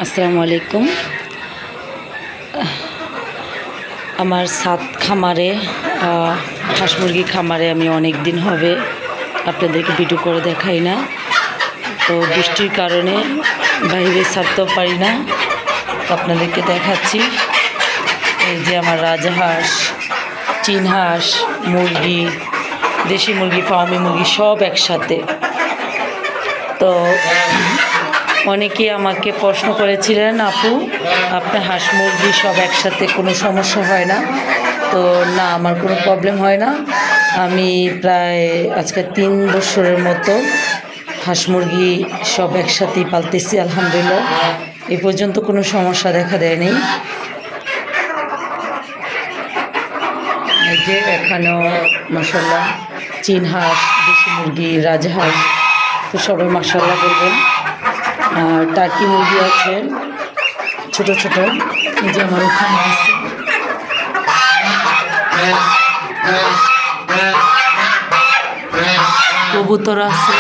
আসসালামু আলাইকুম। আমার সাত খামারে হাঁস মুরগি খামারে আমি অনেক দিন হবে আপনাদেরকে ভিডিও করে দেখাই না, তো বৃষ্টির কারণে বাইরে ছাড়তেও পারি না। আপনাদেরকে দেখাচ্ছি, এই যে আমার রাজহাঁস, চীন হাঁস, মুরগি, দেশি মুরগি, ফার্মি মুরগি সব একসাথে। তো অনেকেই আমাকে প্রশ্ন করেছিলেন, আপু আপনার হাঁস মুরগি সব একসাথে কোনো সমস্যা হয় না? তো না, আমার কোনো প্রবলেম হয় না। আমি প্রায় আজকে 3 বছরের মতো হাঁস মুরগি সব একসাথেই পালতেছি, আলহামদুলিল্লাহ। এ পর্যন্ত কোনো সমস্যা দেখা দেয়নি। এই যে এখানেও মাশাআল্লাহ চীন হাঁস, দেশি মুরগি, রাজহাঁস, তো সবাই মাশাআল্লাহ বলবেন। আর টার্কি মুরগি আছে ছোট ছোট, এই যে আমার ওখানে আছে। কবুতর আছে।